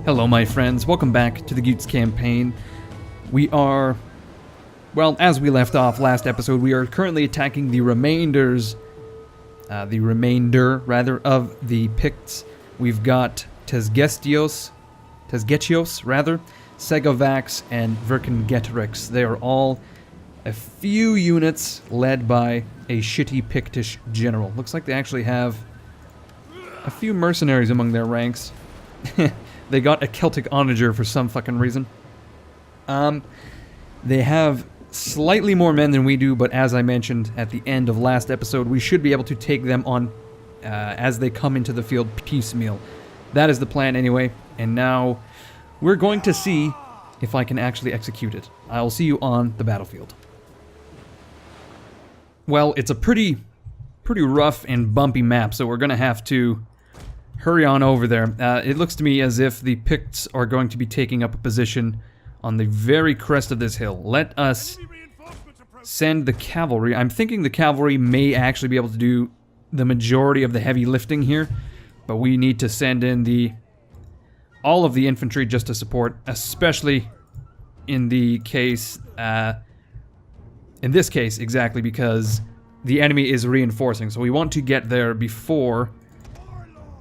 Hello my friends, welcome back to the Gutes campaign. We are, well, as we left off last episode, we are currently attacking the remainder of the Picts. We've got Tesgetios, Segovax, and Vercingetorix. They are all a few units led by a shitty Pictish general. Looks like they actually have a few mercenaries among their ranks. They got a Celtic onager for some fucking reason. They have slightly more men than we do, but as I mentioned at the end of last episode, we should be able to take them on as they come into the field piecemeal. That is the plan anyway, and now we're going to see if I can actually execute it. I'll see you on the battlefield. Well, it's a pretty rough and bumpy map, so we're going to have to hurry on over there. It looks to me as if the Picts are going to be taking up a position on the very crest of this hill. Let us send the cavalry. I'm thinking the cavalry may actually be able to do the majority of the heavy lifting here, but we need to send in all of the infantry just to support, especially in the case, in this case exactly, because the enemy is reinforcing, so we want to get there before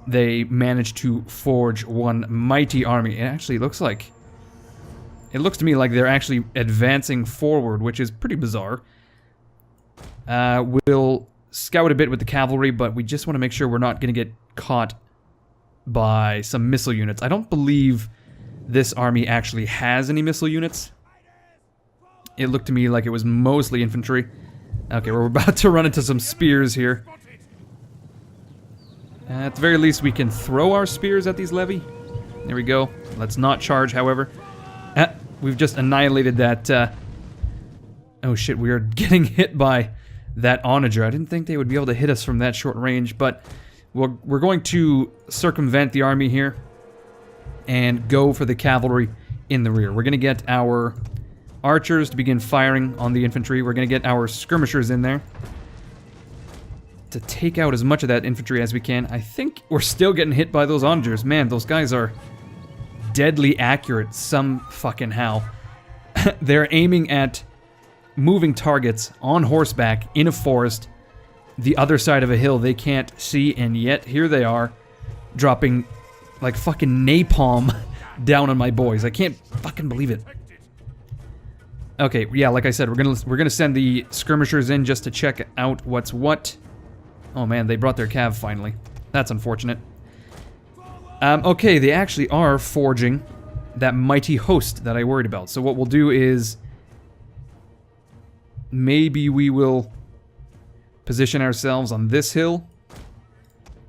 they manage to forge one mighty army. It actually looks to me like they're actually advancing forward, which is pretty bizarre. We'll scout a bit with the cavalry, but we just want to make sure we're not going to get caught by some missile units. I don't believe this army actually has any missile units. It looked to me like it was mostly infantry. Okay, we're about to run into some spears here. At the very least, we can throw our spears at these levy. There we go. Let's not charge, however. We've just annihilated that... Oh shit, we are getting hit by that onager. I didn't think they would be able to hit us from that short range, but we're going to circumvent the army here and go for the cavalry in the rear. We're going to get our archers to begin firing on the infantry. We're going to get our skirmishers in there to take out as much of that infantry as we can. I think we're still getting hit by those onagers. Man, those guys are deadly accurate some fucking how. They're aiming at moving targets on horseback in a forest, the other side of a hill they can't see, and yet here they are dropping like fucking napalm down on my boys. I can't fucking believe it. Okay, yeah, like I said, we're gonna send the skirmishers in just to check out what's what. Oh man, they brought their cav finally. That's unfortunate. Okay, they actually are forging that mighty host that I worried about. So what we'll do is maybe we will position ourselves on this hill.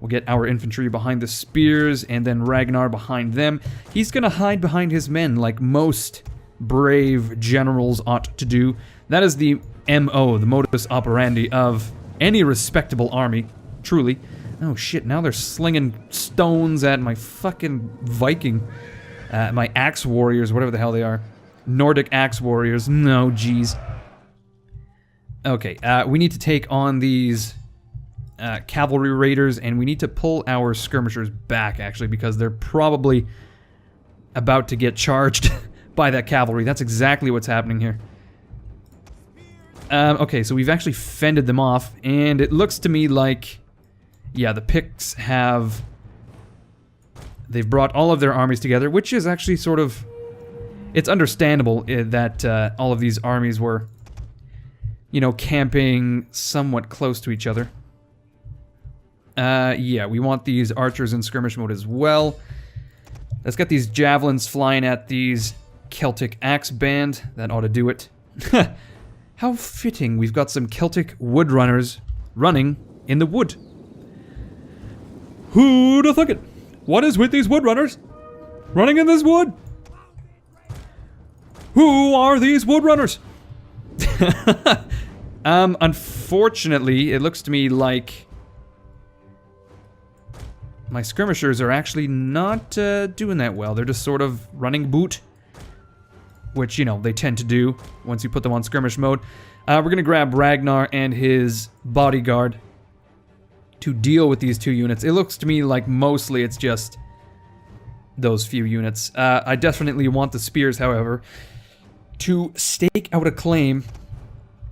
We'll get our infantry behind the spears and then Ragnarr behind them. He's gonna hide behind his men like most brave generals ought to do. That is the MO, the modus operandi of any respectable army, truly. Oh shit, now they're slinging stones at my fucking Viking, my axe warriors, whatever the hell they are. Nordic axe warriors, no, jeez. Okay, we need to take on these cavalry raiders, and we need to pull our skirmishers back, actually, because they're probably about to get charged by that cavalry. That's exactly what's happening here. Okay, so we've actually fended them off, and it looks to me like, yeah, the Picts they've brought all of their armies together, which is actually sort of, it's understandable that all of these armies were, you know, camping somewhat close to each other. Yeah, we want these archers in skirmish mode as well. Let's get these javelins flying at these Celtic axe band. That ought to do it. How fitting, we've got some Celtic woodrunners running in the wood. Who'da thunk it? What is with these woodrunners running in this wood? Who are these woodrunners? Unfortunately, it looks to me like my skirmishers are actually not doing that well. They're just sort of running boot, which, you know, they tend to do once you put them on skirmish mode. We're going to grab Ragnarr and his bodyguard to deal with these two units. It looks to me like mostly it's just those few units. I definitely want the spears, however, to stake out a claim.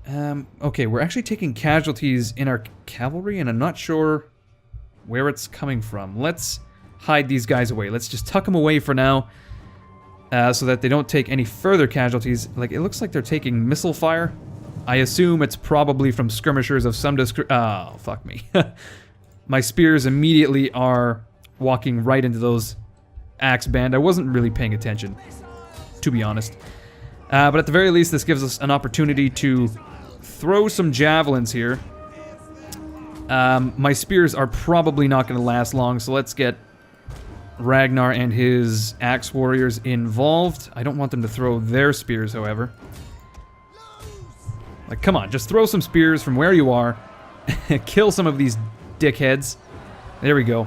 Okay, we're actually taking casualties in our cavalry, and I'm not sure where it's coming from. Let's hide these guys away. Let's just tuck them away for now, so that they don't take any further casualties. Like, it looks like they're taking missile fire. I assume it's probably from skirmishers of some oh, fuck me. My spears immediately are walking right into those axe band. I wasn't really paying attention, to be honest. But at the very least, this gives us an opportunity to throw some javelins here. My spears are probably not going to last long, so let's get Ragnarr and his axe warriors involved. I don't want them to throw their spears, however. Like, come on, just throw some spears from where you are. Kill some of these dickheads. There we go.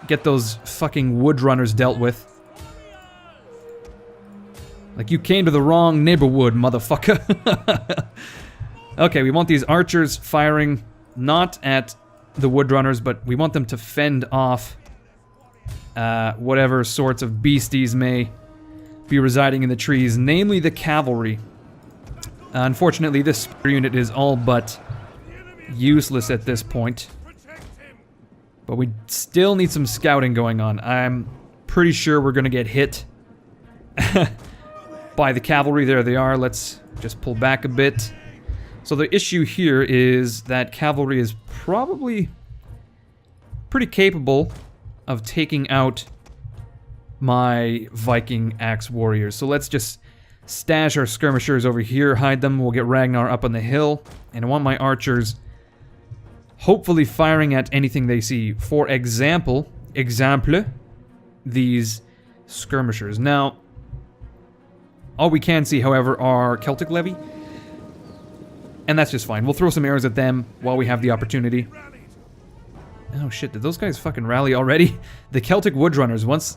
Get those fucking wood runners dealt with. Like, you came to the wrong neighborhood, motherfucker. Okay, we want these archers firing not at the wood runners, but we want them to fend off whatever sorts of beasties may be residing in the trees, namely the cavalry. Unfortunately, this spear unit is all but useless at this point. But we still need some scouting going on. I'm pretty sure we're going to get hit by the cavalry. There they are. Let's just pull back a bit. So the issue here is that cavalry is probably pretty capable of taking out my Viking axe warriors. So let's just stash our skirmishers over here, hide them. We'll get Ragnarr up on the hill. And I want my archers hopefully firing at anything they see. For example, these skirmishers. Now, all we can see, however, are Celtic levy. And that's just fine. We'll throw some arrows at them while we have the opportunity. Oh shit, did those guys fucking rally already? The Celtic woodrunners, once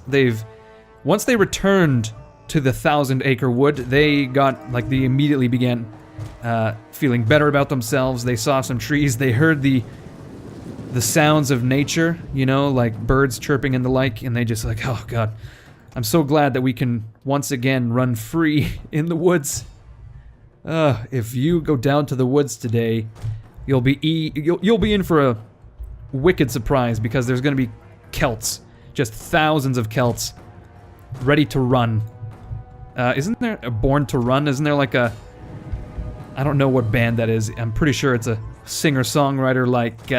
they returned to the 1,000-acre wood, they immediately began feeling better about themselves. They saw some trees, they heard the sounds of nature, you know, like birds chirping and the like, and they just like, oh god, I'm so glad that we can once again run free in the woods. If you go down to the woods today, you'll be in for a wicked surprise, because there's going to be Celts, just thousands of Celts, ready to run. Isn't there a Born to Run? Isn't there like a... I don't know what band that is. I'm pretty sure it's a singer-songwriter like,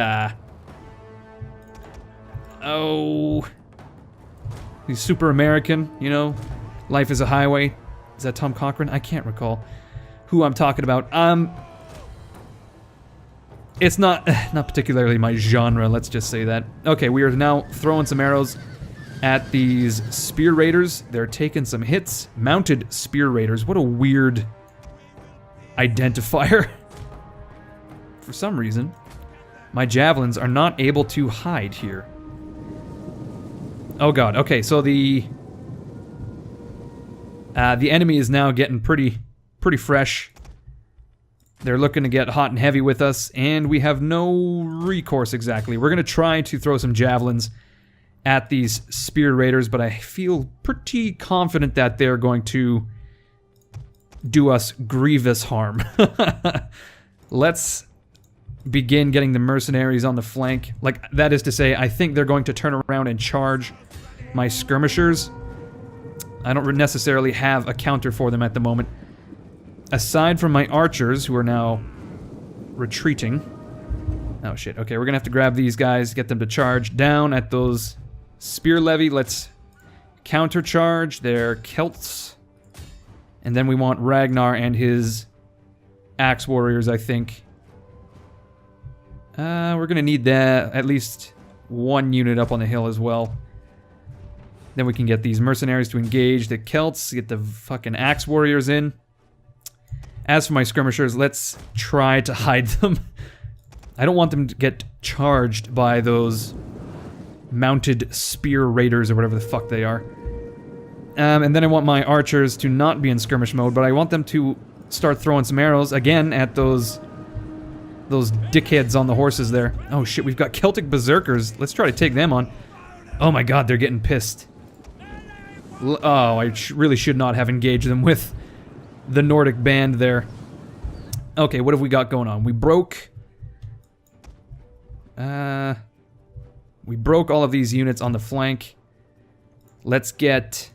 oh... He's super American, you know? Life is a Highway. Is that Tom Cochrane? I can't recall who I'm talking about. It's not particularly my genre, let's just say that. Okay, we are now throwing some arrows at these spear raiders. They're taking some hits. Mounted spear raiders. What a weird identifier. For some reason, my javelins are not able to hide here. Oh god, okay, so the enemy is now getting pretty fresh. They're looking to get hot and heavy with us, and we have no recourse exactly. We're going to try to throw some javelins at these spear raiders, but I feel pretty confident that they're going to do us grievous harm. Let's begin getting the mercenaries on the flank. Like, that is to say, I think they're going to turn around and charge my skirmishers. I don't necessarily have a counter for them at the moment. Aside from my archers, who are now retreating. Oh shit, okay, we're gonna have to grab these guys, get them to charge down at those spear levy. Let's countercharge their Celts. And then we want Ragnarr and his axe warriors, I think. We're gonna need that, at least one unit up on the hill as well. Then we can get these mercenaries to engage the Celts, get the fucking axe warriors in. As for my skirmishers, let's try to hide them. I don't want them to get charged by those mounted spear raiders or whatever the fuck they are. And then I want my archers to not be in skirmish mode, but I want them to start throwing some arrows again at those dickheads on the horses there. Oh shit, we've got Celtic berserkers. Let's try to take them on. Oh my god, they're getting pissed. Oh, I really should not have engaged them with the Nordic band there. Okay, what have we got going on? We broke all of these units on the flank. Let's get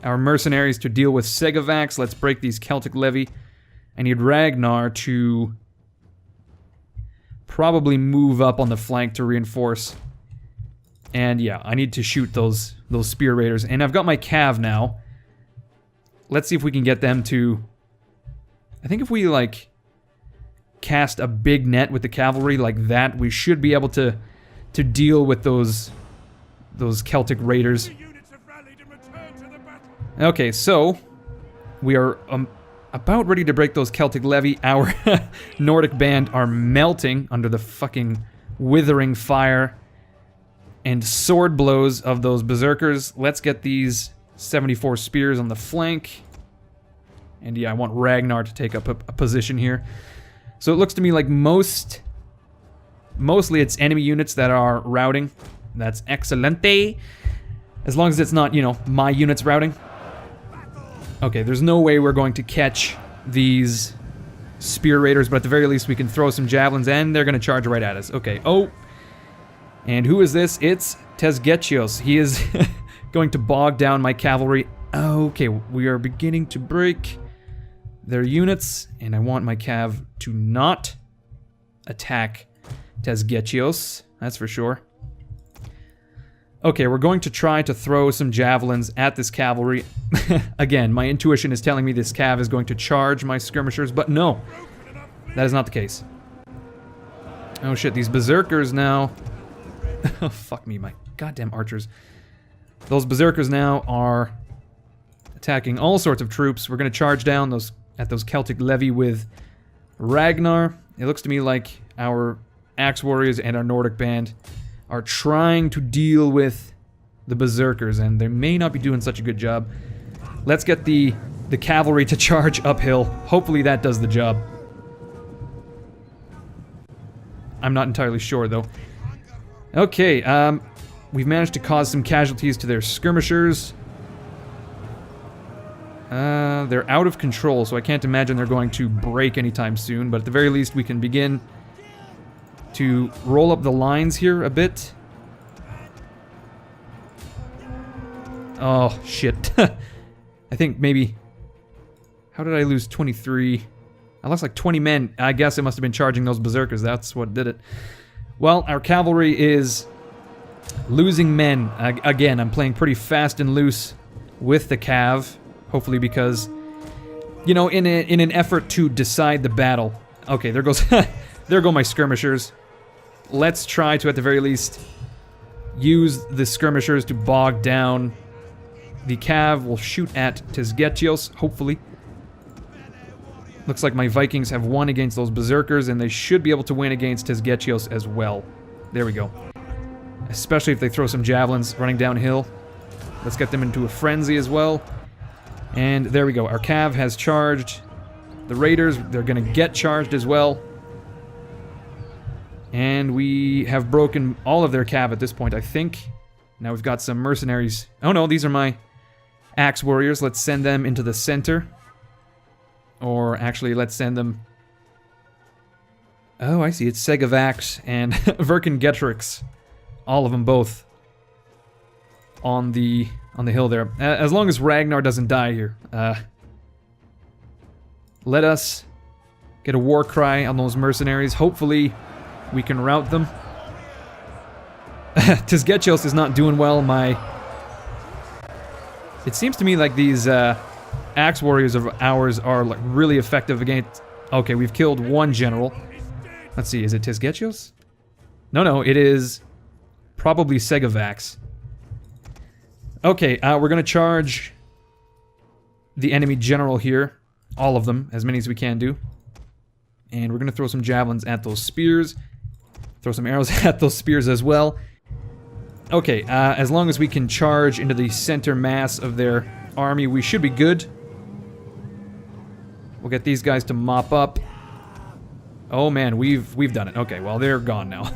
our mercenaries to deal with Segavax. Let's break these Celtic levy. I need Ragnarr to probably move up on the flank to reinforce. And yeah, I need to shoot those spear raiders. And I've got my cav now. Let's see if we can get them to... I think if we, like, cast a big net with the cavalry like that, we should be able to deal with those Celtic raiders. Okay, so we are about ready to break those Celtic levy. Our Nordic band are melting under the fucking withering fire and sword blows of those berserkers. Let's get these 74 spears on the flank. And yeah, I want Ragnarr to take up a position here. So it looks to me like mostly it's enemy units that are routing. That's excelente. As long as it's not, you know, my units routing. Okay, there's no way we're going to catch these spear raiders, but at the very least we can throw some javelins and they're going to charge right at us. Okay, oh. And who is this? It's Tesgetios. He is going to bog down my cavalry. Okay, we are beginning to break their units, and I want my cav to not attack Tesgetios, that's for sure. Okay, we're going to try to throw some javelins at this cavalry. Again, my intuition is telling me this cav is going to charge my skirmishers, but no, that is not the case. Oh shit, these berserkers now... Oh, fuck me, my goddamn archers. Those berserkers now are attacking all sorts of troops. We're going to charge down at those Celtic levy with Ragnarr. It looks to me like our axe warriors and our Nordic band are trying to deal with the berserkers, and they may not be doing such a good job. Let's get the cavalry to charge uphill. Hopefully that does the job. I'm not entirely sure, though. Okay, we've managed to cause some casualties to their skirmishers. They're out of control, so I can't imagine they're going to break anytime soon, but at the very least we can begin to roll up the lines here a bit. Oh, shit. I think maybe... How did I lose 23? I lost like 20 men. I guess it must have been charging those berserkers. That's what did it. Well, our cavalry is losing men. Again, I'm playing pretty fast and loose with the cav. Hopefully because, you know, in an effort to decide the battle. Okay, there goes... there go my skirmishers. Let's try to, at the very least, use the skirmishers to bog down. The cav will shoot at Tesgetios, hopefully. Looks like my Vikings have won against those berserkers, and they should be able to win against Tesgetios as well. There we go. Especially if they throw some javelins running downhill. Let's get them into a frenzy as well. And there we go. Our cav has charged. The raiders, they're going to get charged as well. And we have broken all of their cav at this point, I think. Now we've got some mercenaries. Oh no, these are my axe warriors. Let's send them into the center. Or actually, let's send them... Oh, I see. It's Segavax and Vercingetorix. All of them both on the hill there. As long as Ragnarr doesn't die here. Let us get a war cry on those mercenaries. Hopefully, we can rout them. Tesgetios is not doing well. It seems to me like these axe warriors of ours are like really effective against... Okay, we've killed one general. Let's see, is it Tesgetios? No, it is probably Segavax. Okay, we're gonna charge the enemy general here. All of them, as many as we can do. And we're gonna throw some javelins at those spears. Throw some arrows at those spears as well. Okay, as long as we can charge into the center mass of their army, we should be good. We'll get these guys to mop up. Oh man, we've done it. Okay, well they're gone now.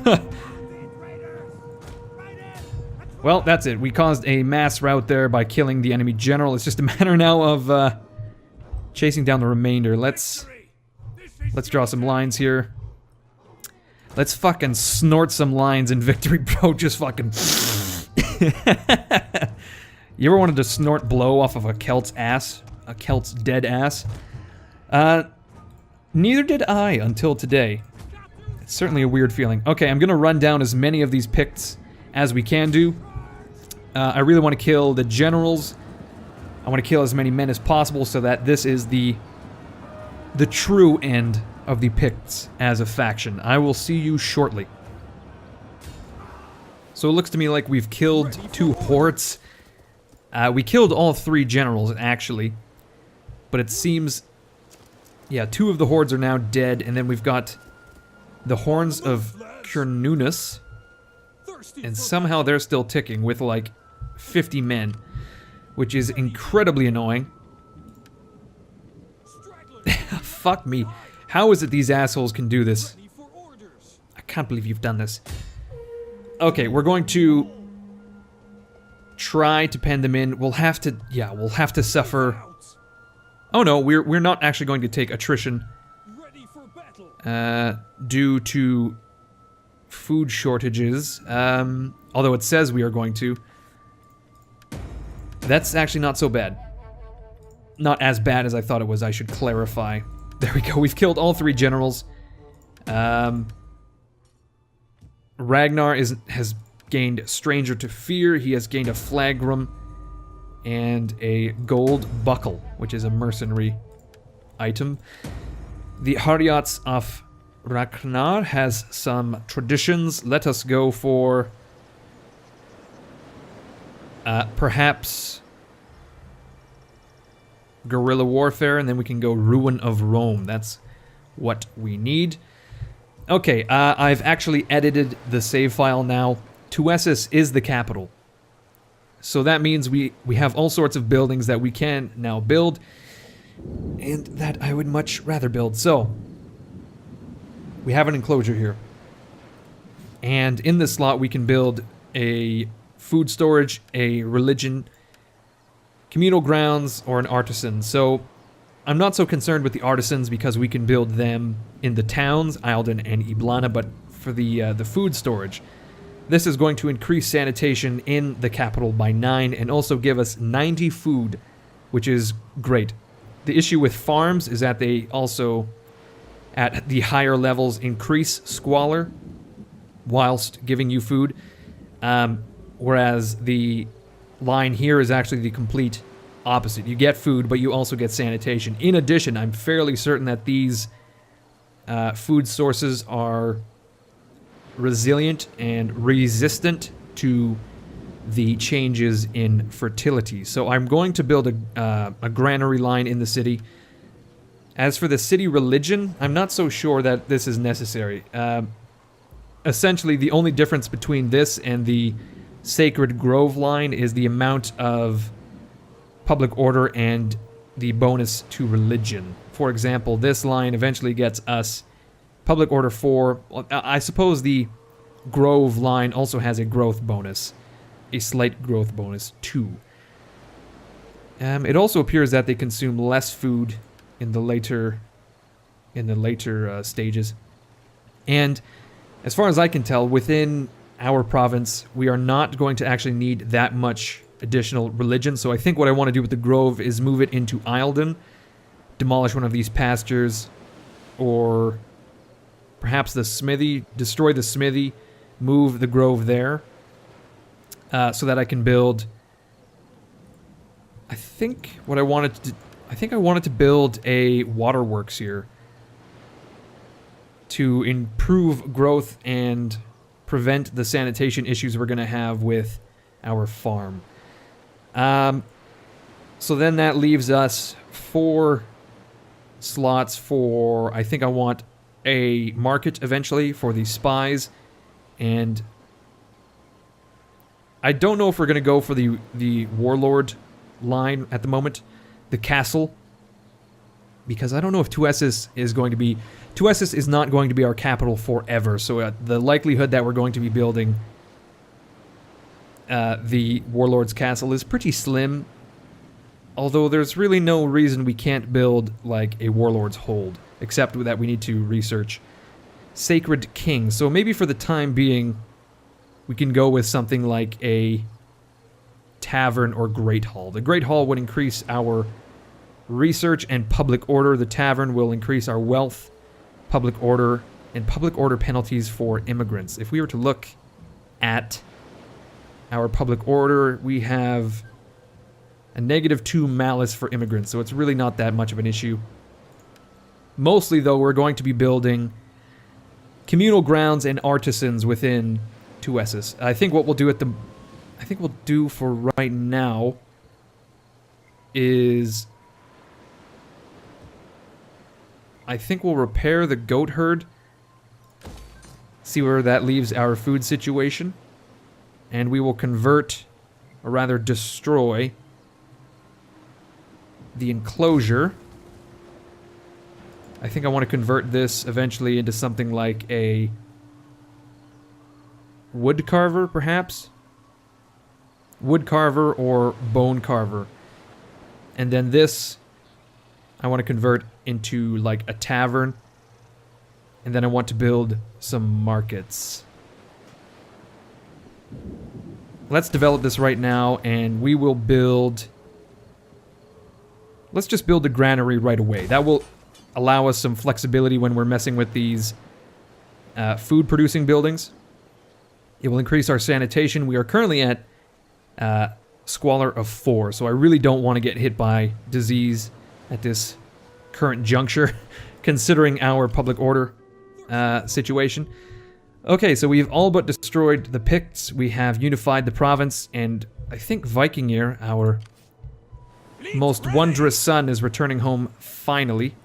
Well, that's it. We caused a mass rout there by killing the enemy general. It's just a matter now of chasing down the remainder. Let's draw some lines here. Let's fucking snort some lines in victory, bro. Just fucking... You ever wanted to snort blow off of a Celt's ass? A Celt's dead ass? Neither did I until today. It's certainly a weird feeling. Okay, I'm gonna run down as many of these Picts as we can do. I really want to kill the generals. I want to kill as many men as possible so that this is the true end of the Picts as a faction. I will see you shortly. So it looks to me like we've killed 2 hordes. We killed all 3 generals, actually. But it seems... Yeah, 2 of the hordes are now dead, and then we've got the Horns of Cernunnos. And somehow they're still ticking with, like, 50 men. Which is incredibly annoying. Fuck me. How is it these assholes can do this? I can't believe you've done this. Okay, we're going to try to pen them in. We'll have to, yeah, we'll have to suffer. Oh no, we're not actually going to take attrition due to food shortages. Although it says we are going to. That's actually not so bad. Not as bad as I thought it was, I should clarify. There we go, we've killed all 3 generals. Ragnarr has gained Stranger to Fear, he has gained a flagrum, and a gold buckle, which is a mercenary item. The Hariots of Ragnarr has some traditions. Let us go for... perhaps... guerrilla warfare, and then we can go Ruin of Rome. That's what we need. Okay, I've actually edited the save file now. Tuessis is the capital. So that means we have all sorts of buildings that we can now build, and that I would much rather build. So, we have an enclosure here. And in this slot we can build a food storage, a religion, communal grounds, or an artisan. So I'm not so concerned with the artisans because we can build them in the towns, Eilden and Iblana, but for the food storage, this is going to increase sanitation in the capital by 9 and also give us 90 food, which is great. The issue with farms is that they also, at the higher levels, increase squalor whilst giving you food, whereas the line here is actually the complete opposite. You get food, but you also get sanitation. In addition, I'm fairly certain that these food sources are resilient and resistant to the changes in fertility. So I'm going to build a granary line in the city. As for the city religion, I'm not so sure that this is necessary. Essentially, the only difference between this and the Sacred Grove line is the amount of public order and the bonus to religion. For example, this line eventually gets us public order 4. I suppose the Grove line also has a growth bonus. A slight growth bonus 2. It also appears that they consume less food in the later stages. And as far as I can tell, within our province, we are not going to actually need that much additional religion. So I think what I want to do with the Grove is move it into Eilden, demolish one of these pastures, or perhaps the smithy, destroy the smithy, move the Grove there, so that I can build... I think I wanted to build a waterworks here to improve growth and prevent the sanitation issues we're going to have with our farm. So then that leaves us 4 slots for... I think I want a market eventually for the spies, and I don't know if we're going to go for the warlord line at the moment, the castle, because I don't know if Tuessis is going to be... Tuessis is not going to be our capital forever, so the likelihood that we're going to be building the Warlord's Castle is pretty slim, although there's really no reason we can't build, like, a Warlord's Hold, except that we need to research Sacred King. So maybe for the time being, we can go with something like a Tavern or Great Hall. The Great Hall would increase our research and public order. The Tavern will increase our wealth, public order, and public order penalties for immigrants. If we were to look at our public order, we have a -2 malice for immigrants, so it's really not that much of an issue. Mostly, though, we're going to be building communal grounds and artisans within 2S's. I think what we'll do for right now is I think we'll repair the goat herd, see where that leaves our food situation, and we will convert, or rather destroy, the enclosure. I think I want to convert this eventually into something like a wood carver, perhaps? Wood carver or bone carver. And then this, I want to convert into like a tavern. And then I want to build some markets. Let's develop this right now, and we will build... Let's just build a granary right away. That will allow us some flexibility when we're messing with these food-producing buildings. It will increase our sanitation. We are currently at Squalor of 4, so I really don't want to get hit by disease at this current juncture, considering our public order situation. Okay, so we've all but destroyed the Picts. We have unified the province, and I think Vikingir, our most wondrous son, is returning home finally.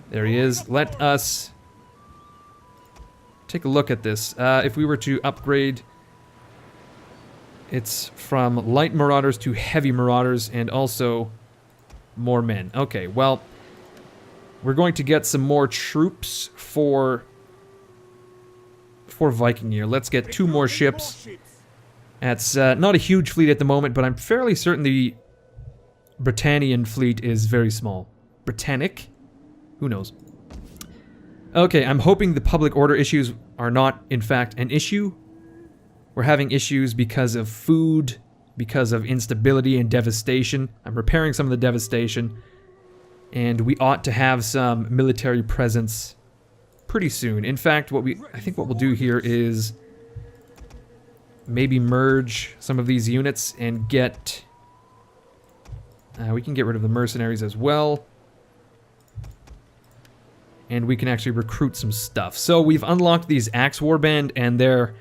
There he is. Let us take a look at this. If we were to upgrade, it's from light marauders to heavy marauders, and also more men. Okay, well, we're going to get some more troops for Vikingir. Let's get 2 more ships. That's not a huge fleet at the moment, but I'm fairly certain the Britannian fleet is very small. Britannic? Who knows? Okay, I'm hoping the public order issues are not, in fact, an issue. We're having issues because of food, because of instability and devastation. I'm repairing some of the devastation, and we ought to have some military presence pretty soon. In fact, I think what we'll do here is maybe merge some of these units and get... we can get rid of the mercenaries as well. And we can actually recruit some stuff. So we've unlocked these Axe Warband, and they're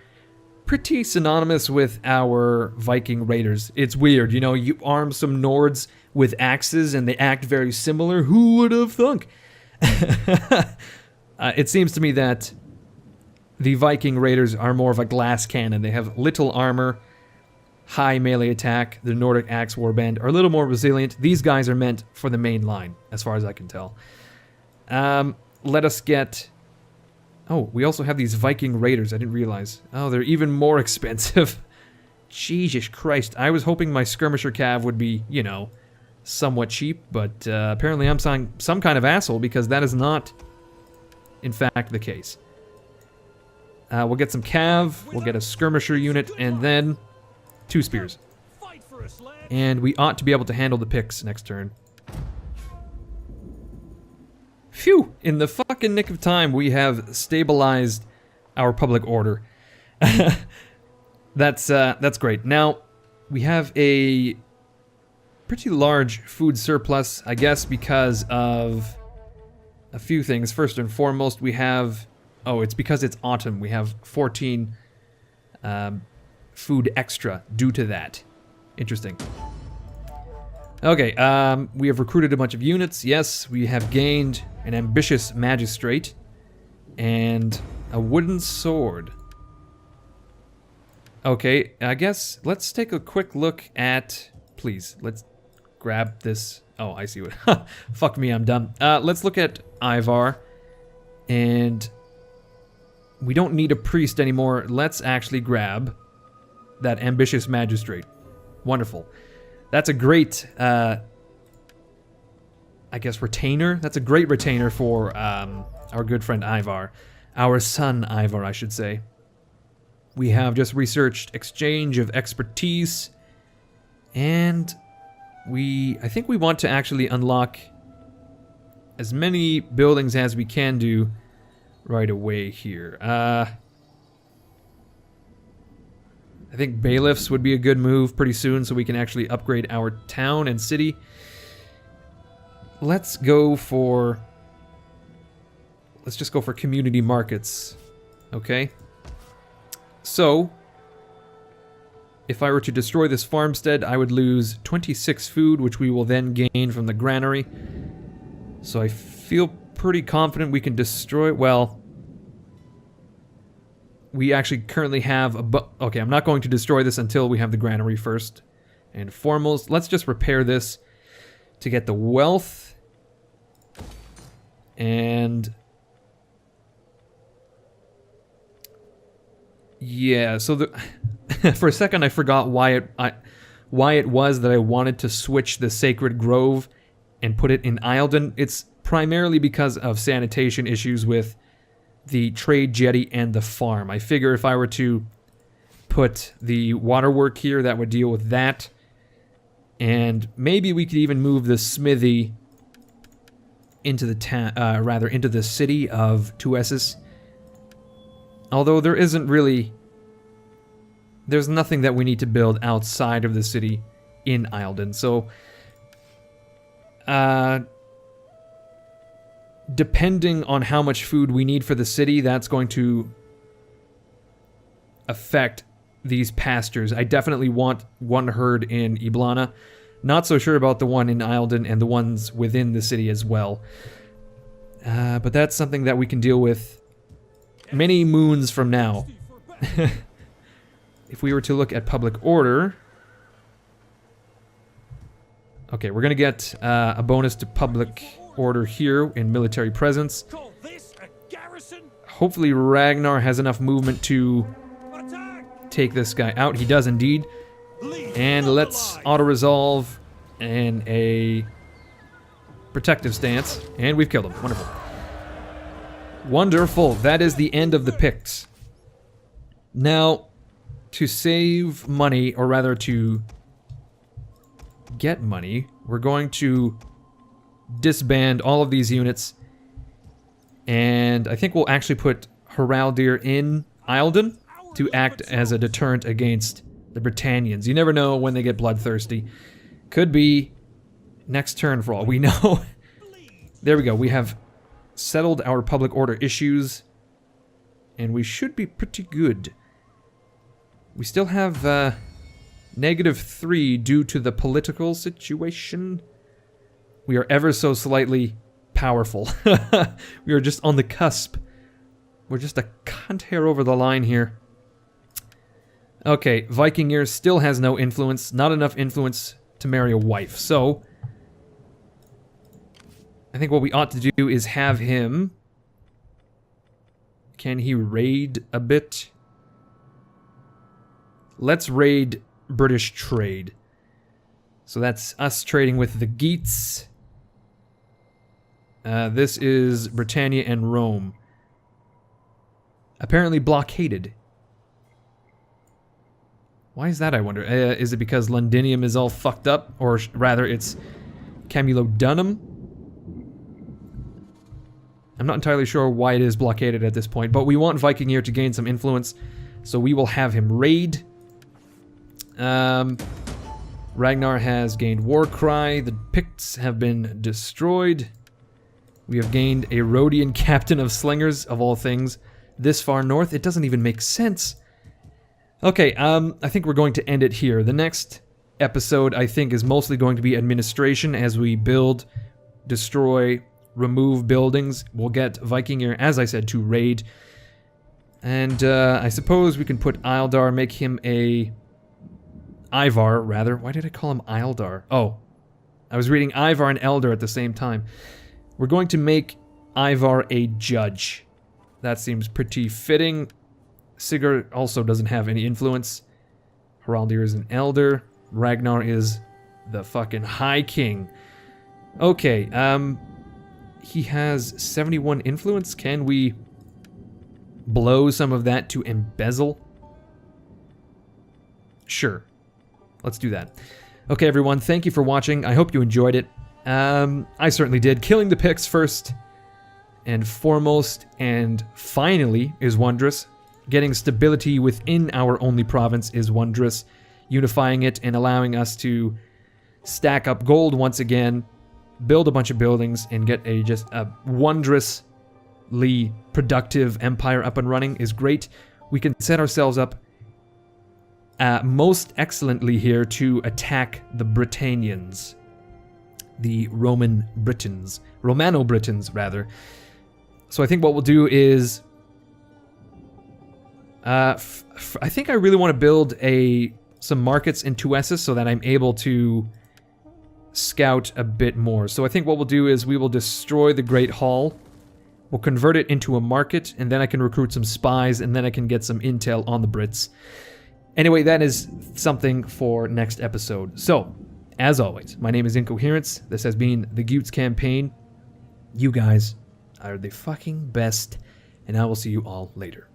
pretty synonymous with our Viking raiders. It's weird, you know, you arm some Nords with axes and they act very similar. Who would have thunk? It seems to me that the Viking raiders are more of a glass cannon. They have little armor, high melee attack. The Nordic Axe Warband are a little more resilient. These guys are meant for the main line, as far as I can tell. Let us get... Oh, we also have these Viking raiders, I didn't realize. Oh, they're even more expensive. Jesus Christ, I was hoping my skirmisher cav would be, you know, somewhat cheap, but apparently I'm some kind of asshole, because that is not, in fact, the case. We'll get some cav, we'll get a skirmisher unit, and then 2 spears. And we ought to be able to handle the Picts next turn. Phew! In the fucking nick of time, we have stabilized our public order. That's great. Now, we have a pretty large food surplus, I guess, because of a few things. First and foremost, we have... Oh, it's because it's autumn. We have 14 food extra due to that. Interesting. Okay, we have recruited a bunch of units. Yes, we have gained an ambitious magistrate and a wooden sword. Okay, I guess let's take a quick look at... Please, let's grab this... Oh, I see what... Fuck me, I'm dumb. Let's look at Ivar. And we don't need a priest anymore. Let's actually grab that ambitious magistrate. Wonderful. That's a great, I guess, retainer. That's a great retainer for our good friend Ivar. Our son Ivar, I should say. We have just researched exchange of expertise. And I think we want to actually unlock as many buildings as we can do right away here. I think bailiffs would be a good move pretty soon so we can actually upgrade our town and city. Let's just go for community markets. Okay? So, if I were to destroy this farmstead, I would lose 26 food, which we will then gain from the granary. So I feel pretty confident we can destroy... Well, we actually currently have a... Okay, I'm not going to destroy this until we have the granary first and foremost. Let's just repair this to get the wealth. And... yeah, so for a second I forgot why it was that I wanted to switch the Sacred Grove and put it in Eildon. It's primarily because of sanitation issues with the trade jetty and the farm. I figure if I were to put the waterwork here, that would deal with that. And maybe we could even move the smithy into the into the city of Tuesis. Although there isn't really... there's nothing that we need to build outside of the city in Eildon. So, depending on how much food we need for the city, that's going to affect these pastures. I definitely want one herd in Iblana. Not so sure about the one in Eildon and the ones within the city as well. But that's something that we can deal with many moons from now. If we were to look at public order... okay, we're going to get a bonus to public order here in military presence. Hopefully Ragnarr has enough movement to take this guy out. He does indeed. And let's auto-resolve in a protective stance. And we've killed him. Wonderful. Wonderful. That is the end of the Picts. Now, to save money, or rather to get money, we're going to disband all of these units. And I think we'll actually put Heraldir in Eildon to act as a deterrent against the Britannians. You never know when they get bloodthirsty. Could be next turn for all we know. There we go. We have settled our public order issues, and we should be pretty good. We still have -3 due to the political situation. We are ever so slightly powerful. We are just on the cusp. We're just a cunt hair over the line here. Okay, Vikingir still has no influence. Not enough influence to marry a wife. So, I think what we ought to do is have him... can he raid a bit? Let's raid British trade. So that's us trading with the Geats. This is Britannia and Rome. Apparently blockaded. Why is that, I wonder? Is it because Londinium is all fucked up? Or rather, it's Camulodunum? I'm not entirely sure why it is blockaded at this point, but we want Vikingir to gain some influence, so we will have him raid. Ragnarr has gained Warcry. The Picts have been destroyed. We have gained a Rhodian captain of slingers, of all things, this far north. It doesn't even make sense. Okay, I think we're going to end it here. The next episode, I think, is mostly going to be administration as we build, destroy, remove buildings. We'll get Vikingir, as I said, to raid. And I suppose we can put Eildar, make him a... Ivar, rather. Why did I call him Eildar? Oh, I was reading Ivar and Elder at the same time. We're going to make Ivar a judge. That seems pretty fitting. Sigurd also doesn't have any influence. Haraldir is an elder. Ragnarr is the fucking High King. Okay, he has 71 influence. Can we blow some of that to embezzle? Sure. Let's do that. Okay, everyone, thank you for watching. I hope you enjoyed it. I certainly did. Killing the Picts first and foremost and finally is wondrous. Getting stability within our only province is wondrous. Unifying it and allowing us to stack up gold once again, build a bunch of buildings, and get just a wondrously productive empire up and running is great. We can set ourselves up most excellently here to attack the Britannians. The Romano-Britons, rather. So I think what we'll do is... I think I really want to build some markets in Tuessis so that I'm able to scout a bit more. So I think what we'll do is we will destroy the Great Hall. We'll convert it into a market, and then I can recruit some spies, and then I can get some intel on the Brits. Anyway, that is something for next episode. So, as always, my name is Incoherence. This has been the Gutes campaign. You guys are the fucking best, and I will see you all later.